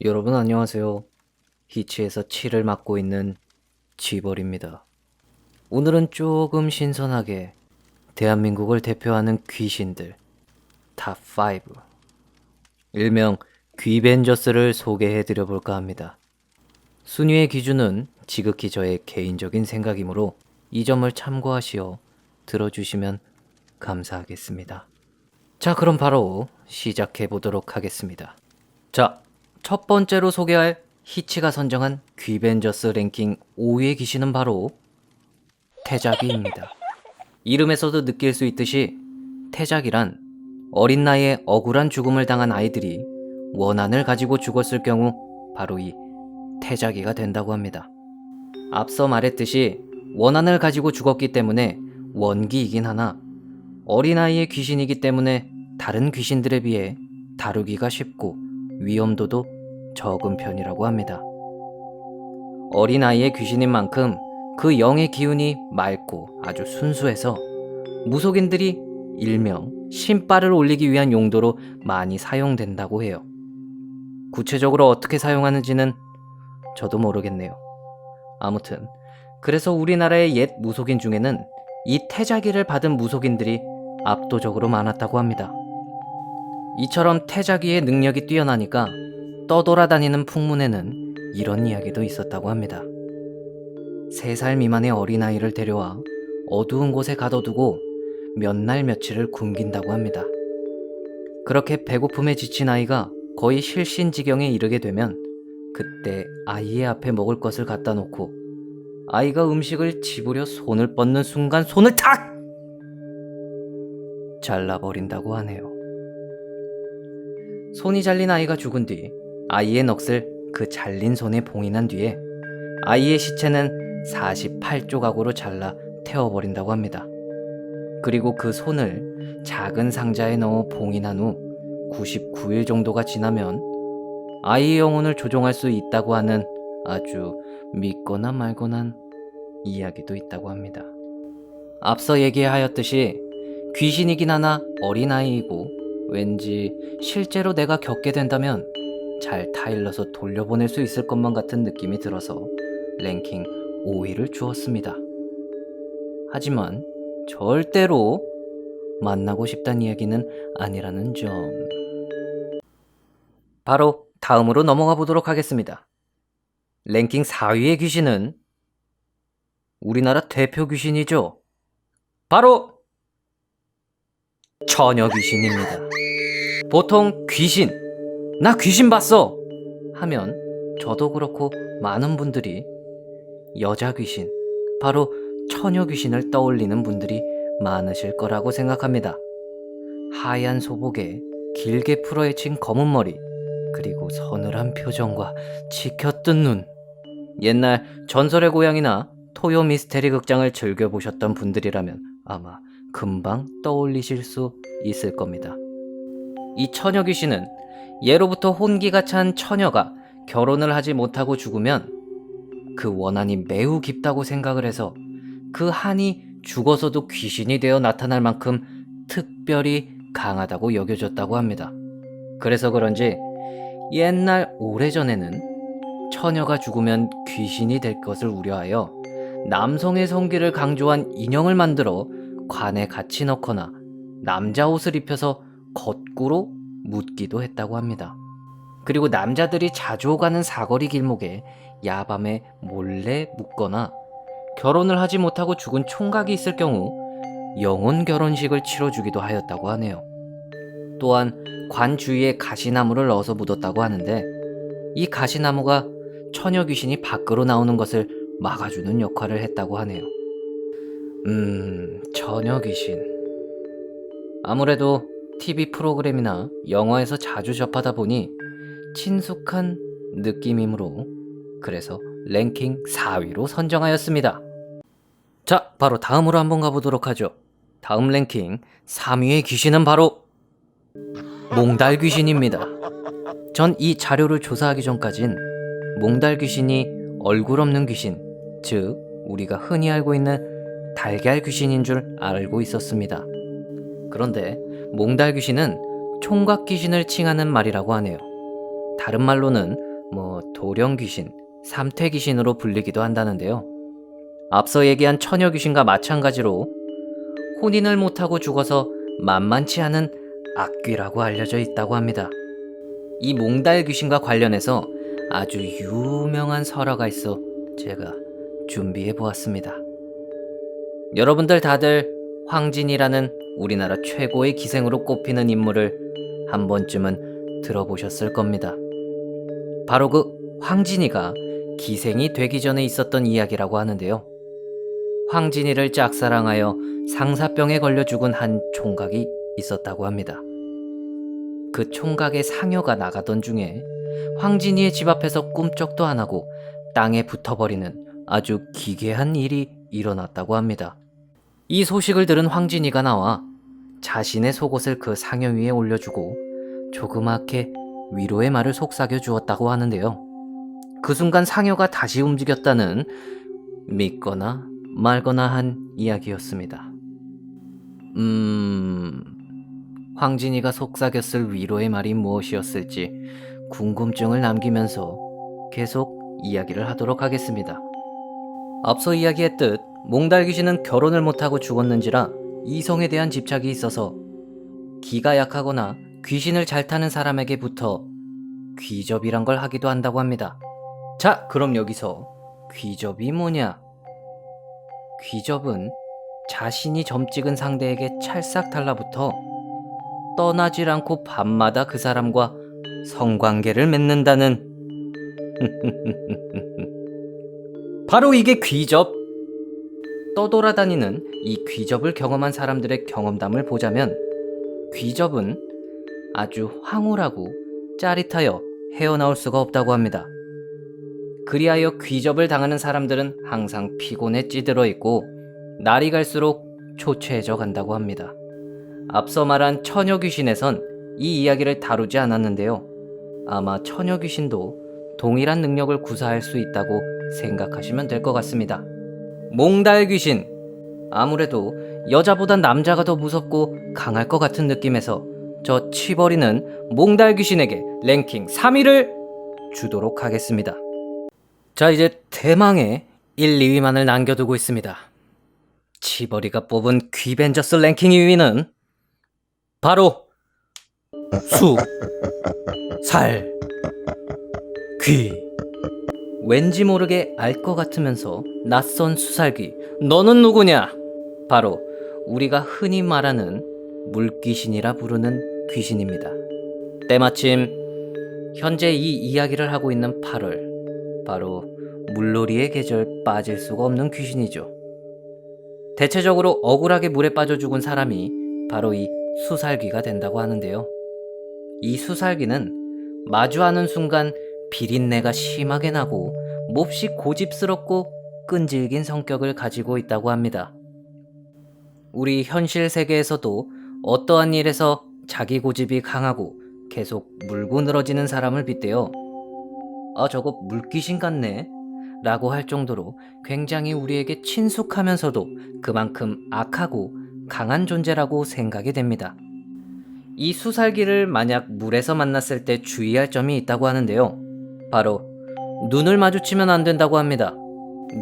여러분 안녕하세요. 히치에서 치를 맡고 있는 지벌입니다. 오늘은 조금 신선하게 대한민국을 대표하는 귀신들 탑5 일명 귀벤저스를 소개해드려 볼까 합니다. 순위의 기준은 지극히 저의 개인적인 생각이므로 이 점을 참고하시어 들어주시면 감사하겠습니다. 자, 그럼 바로 시작해 보도록 하겠습니다. 자, 첫 번째로 소개할 히치가 선정한 귀벤저스 랭킹 5위의 귀신은 바로 태자귀입니다. 이름에서도 느낄 수 있듯이 태자귀란 어린 나이에 억울한 죽음을 당한 아이들이 원한을 가지고 죽었을 경우 바로 이 태자귀가 된다고 합니다. 앞서 말했듯이 원한을 가지고 죽었기 때문에 원귀이긴 하나 어린아이의 귀신이기 때문에 다른 귀신들에 비해 다루기가 쉽고 위험도도 적은 편이라고 합니다. 어린아이의 귀신인 만큼 그 영의 기운이 맑고 아주 순수해서 무속인들이 일명 신발을 올리기 위한 용도로 많이 사용된다고 해요. 구체적으로 어떻게 사용하는지는 저도 모르겠네요. 아무튼 그래서 우리나라의 옛 무속인 중에는 이 태자귀를 받은 무속인들이 압도적으로 많았다고 합니다. 이처럼 태자귀의 능력이 뛰어나니까 떠돌아다니는 풍문에는 이런 이야기도 있었다고 합니다. 3살 미만의 어린아이를 데려와 어두운 곳에 가둬두고 몇 날 며칠을 굶긴다고 합니다. 그렇게 배고픔에 지친 아이가 거의 실신지경에 이르게 되면 그때 아이의 앞에 먹을 것을 갖다 놓고 아이가 음식을 집으려 손을 뻗는 순간 손을 탁! 잘라버린다고 하네요. 손이 잘린 아이가 죽은 뒤 아이의 넋을 그 잘린 손에 봉인한 뒤에 아이의 시체는 48조각으로 잘라 태워버린다고 합니다. 그리고 그 손을 작은 상자에 넣어 봉인한 후 99일 정도가 지나면 아이의 영혼을 조종할 수 있다고 하는 아주 믿거나 말거나 이야기도 있다고 합니다. 앞서 얘기하였듯이 귀신이긴 하나 어린아이이고 왠지 실제로 내가 겪게 된다면 잘 타일러서 돌려보낼 수 있을 것만 같은 느낌이 들어서 랭킹 5위를 주었습니다. 하지만 절대로 만나고 싶다는 이야기는 아니라는 점. 바로 다음으로 넘어가 보도록 하겠습니다. 랭킹 4위의 귀신은 우리나라 대표 귀신이죠. 바로 처녀 귀신입니다. 보통 귀신, 나 귀신 봤어 하면 저도 그렇고 많은 분들이 여자 귀신, 바로 처녀 귀신을 떠올리는 분들이 많으실 거라고 생각합니다. 하얀 소복에 길게 풀어헤친 검은 머리, 그리고 서늘한 표정과 치켜뜬 눈. 옛날 전설의 고향이나 토요 미스테리 극장을 즐겨보셨던 분들이라면 아마 금방 떠올리실 수 있을 겁니다. 이 처녀 귀신은 예로부터 혼기가 찬 처녀가 결혼을 하지 못하고 죽으면 그 원한이 매우 깊다고 생각을 해서 그 한이 죽어서도 귀신이 되어 나타날 만큼 특별히 강하다고 여겨졌다고 합니다. 그래서 그런지 옛날 오래전에는 처녀가 죽으면 귀신이 될 것을 우려하여 남성의 성기를 강조한 인형을 만들어 관에 같이 넣거나 남자 옷을 입혀서 거꾸로 묻기도 했다고 합니다. 그리고 남자들이 자주 가는 사거리 길목에 야밤에 몰래 묻거나 결혼을 하지 못하고 죽은 총각이 있을 경우 영혼 결혼식을 치러주기도 하였다고 하네요. 또한 관 주위에 가시나무를 넣어서 묻었다고 하는데 이 가시나무가 처녀 귀신이 밖으로 나오는 것을 막아주는 역할을 했다고 하네요. 처녀 귀신. 아무래도 TV 프로그램이나 영화에서 자주 접하다 보니 친숙한 느낌이므로 그래서 랭킹 4위로 선정하였습니다. 자, 바로 다음으로 한번 가보도록 하죠. 다음 랭킹 3위의 귀신은 바로 몽달 귀신입니다. 전 이 자료를 조사하기 전까진 몽달 귀신이 얼굴 없는 귀신, 즉 우리가 흔히 알고 있는 달걀 귀신인 줄 알고 있었습니다. 그런데 몽달 귀신은 총각 귀신을 칭하는 말이라고 하네요. 다른 말로는 도령귀신, 삼퇴귀신으로 불리기도 한다는데요. 앞서 얘기한 처녀귀신과 마찬가지로 혼인을 못하고 죽어서 만만치 않은 악귀라고 알려져 있다고 합니다. 이 몽달 귀신과 관련해서 아주 유명한 설화가 있어 제가 준비해 보았습니다. 여러분들 다들 황진이라는 우리나라 최고의 기생으로 꼽히는 인물을 한 번쯤은 들어보셨을 겁니다. 바로 그 황진이가 기생이 되기 전에 있었던 이야기라고 하는데요. 황진이를 짝사랑하여 상사병에 걸려 죽은 한 총각이 있었다고 합니다. 그 총각의 상여가 나가던 중에 황진이의 집 앞에서 꿈쩍도 안 하고 땅에 붙어버리는 아주 기괴한 일이 일어났다고 합니다. 이 소식을 들은 황진이가 나와 자신의 속옷을 그 상여 위에 올려주고 조그맣게 위로의 말을 속삭여 주었다고 하는데요. 그 순간 상여가 다시 움직였다는 믿거나 말거나 한 이야기였습니다. 황진이가 속삭였을 위로의 말이 무엇이었을지 궁금증을 남기면서 계속 이야기를 하도록 하겠습니다. 앞서 이야기했듯 몽달 귀신은 결혼을 못하고 죽었는지라 이성에 대한 집착이 있어서 기가 약하거나 귀신을 잘 타는 사람에게 붙어 귀접이란 걸 하기도 한다고 합니다. 자, 그럼 여기서 귀접이 뭐냐? 귀접은 자신이 점 찍은 상대에게 찰싹 달라붙어 떠나질 않고 밤마다 그 사람과 성관계를 맺는다는 바로 이게 귀접! 떠돌아다니는 이 귀접을 경험한 사람들의 경험담을 보자면 귀접은 아주 황홀하고 짜릿하여 헤어나올 수가 없다고 합니다. 그리하여 귀접을 당하는 사람들은 항상 피곤에 찌들어 있고 날이 갈수록 초췌해져 간다고 합니다. 앞서 말한 처녀귀신에선 이 이야기를 다루지 않았는데요. 아마 처녀귀신도 동일한 능력을 구사할 수 있다고 생각하시면 될 것 같습니다. 몽달귀신, 아무래도 여자보단 남자가 더 무섭고 강할 것 같은 느낌에서 저 치버리는 몽달귀신에게 랭킹 3위를 주도록 하겠습니다. 자, 이제 대망의 1, 2위만을 남겨두고 있습니다. 치버리가 뽑은 귀벤져스 랭킹 2위는 바로 수, 살, 귀. 왠지 모르게 알 것 같으면서 낯선 수살귀, 너는 누구냐? 바로 우리가 흔히 말하는 물귀신이라 부르는 귀신입니다. 때마침 현재 이 이야기를 하고 있는 8월, 바로 물놀이의 계절 빠질 수가 없는 귀신이죠. 대체적으로 억울하게 물에 빠져 죽은 사람이 바로 이 수살귀가 된다고 하는데요. 이 수살귀는 마주하는 순간 비린내가 심하게 나고 몹시 고집스럽고 끈질긴 성격을 가지고 있다고 합니다. 우리 현실 세계에서도 어떠한 일에서 자기 고집이 강하고 계속 물고 늘어지는 사람을 빗대어 저거 물귀신 같네 라고 할 정도로 굉장히 우리에게 친숙하면서도 그만큼 악하고 강한 존재라고 생각이 됩니다. 이 수살기를 만약 물에서 만났을 때 주의할 점이 있다고 하는데요. 바로 눈을 마주치면 안 된다고 합니다.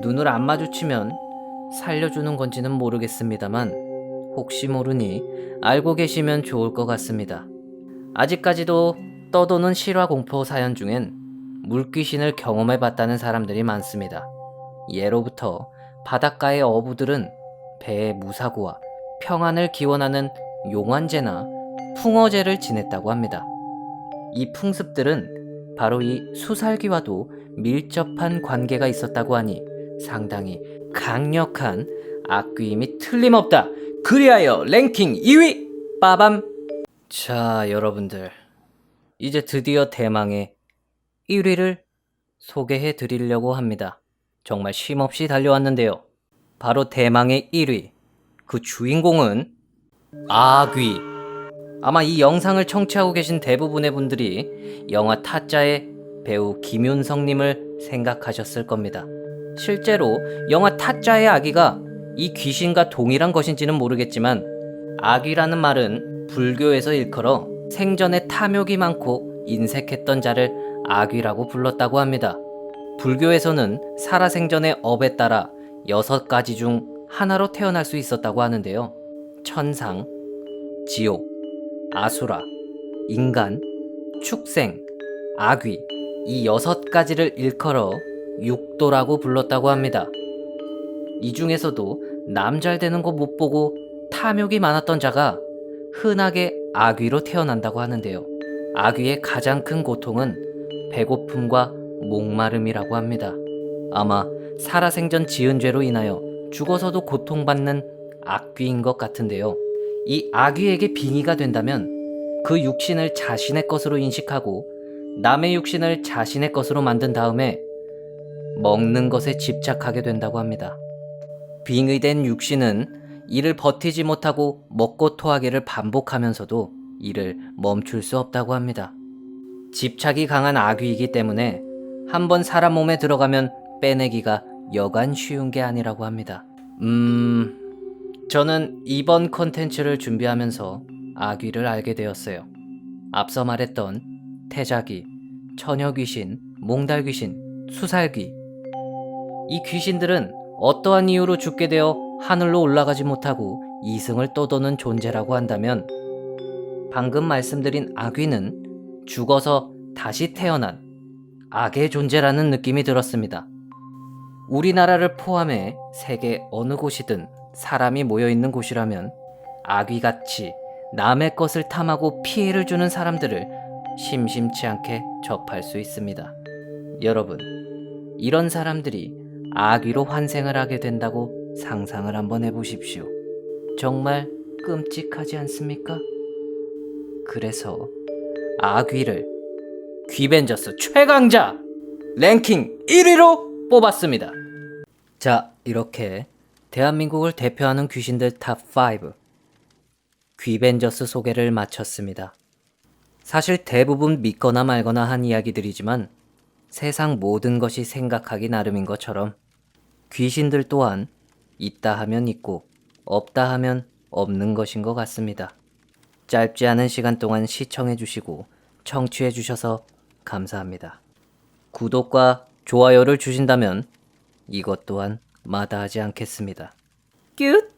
눈을 안 마주치면 살려주는 건지는 모르겠습니다만 혹시 모르니 알고 계시면 좋을 것 같습니다. 아직까지도 떠도는 실화 공포 사연 중엔 물귀신을 경험해봤다는 사람들이 많습니다. 예로부터 바닷가의 어부들은 배의 무사고와 평안을 기원하는 용환제나 풍어제를 지냈다고 합니다. 이 풍습들은 바로 이 수살기와도 밀접한 관계가 있었다고 하니 상당히 강력한 악귀임이 틀림없다. 그리하여 랭킹 2위 빠밤. 자, 여러분들, 이제 드디어 대망의 1위를 소개해 드리려고 합니다. 정말 쉼없이 달려왔는데요. 바로 대망의 1위, 그 주인공은 아귀. 아마 이 영상을 청취하고 계신 대부분의 분들이 영화 타짜의 배우 김윤성님을 생각하셨을 겁니다. 실제로 영화 타짜의 아귀가 이 귀신과 동일한 것인지는 모르겠지만 아귀라는 말은 불교에서 일컬어 생전에 탐욕이 많고 인색했던 자를 아귀라고 불렀다고 합니다. 불교에서는 살아생전의 업에 따라 6가지 중 하나로 태어날 수 있었다고 하는데요. 천상, 지옥, 아수라, 인간, 축생, 아귀, 이 6가지를 일컬어 육도라고 불렀다고 합니다. 이 중에서도 남 잘 되는 거 못 보고 탐욕이 많았던 자가 흔하게 아귀로 태어난다고 하는데요. 아귀의 가장 큰 고통은 배고픔과 목마름이라고 합니다. 아마 살아생전 지은 죄로 인하여 죽어서도 고통받는 악귀인 것 같은데요. 이 아귀에게 빙의가 된다면 그 육신을 자신의 것으로 인식하고 남의 육신을 자신의 것으로 만든 다음에 먹는 것에 집착하게 된다고 합니다. 빙의된 육신은 이를 버티지 못하고 먹고 토하기를 반복하면서도 이를 멈출 수 없다고 합니다. 집착이 강한 아귀이기 때문에 한번 사람 몸에 들어가면 빼내기가 여간 쉬운 게 아니라고 합니다. 저는 이번 컨텐츠를 준비하면서 아귀를 알게 되었어요. 앞서 말했던 태자귀, 처녀귀신, 몽달귀신, 수살귀. 이 귀신들은 어떠한 이유로 죽게 되어 하늘로 올라가지 못하고 이승을 떠도는 존재라고 한다면 방금 말씀드린 아귀는 죽어서 다시 태어난 악의 존재라는 느낌이 들었습니다. 우리나라를 포함해 세계 어느 곳이든 사람이 모여있는 곳이라면 아귀같이 남의 것을 탐하고 피해를 주는 사람들을 심심치 않게 접할 수 있습니다. 여러분, 이런 사람들이 아귀로 환생을 하게 된다고 상상을 한번 해보십시오. 정말 끔찍하지 않습니까? 그래서 아귀를 귀벤져스 최강자 랭킹 1위로 뽑았습니다. 자, 이렇게 대한민국을 대표하는 귀신들 탑5 귀벤져스 소개를 마쳤습니다. 사실 대부분 믿거나 말거나 한 이야기들이지만 세상 모든 것이 생각하기 나름인 것처럼 귀신들 또한 있다 하면 있고 없다 하면 없는 것인 것 같습니다. 짧지 않은 시간 동안 시청해주시고 청취해주셔서 감사합니다. 구독과 좋아요를 주신다면 이것 또한 마다하지 않겠습니다. 끝!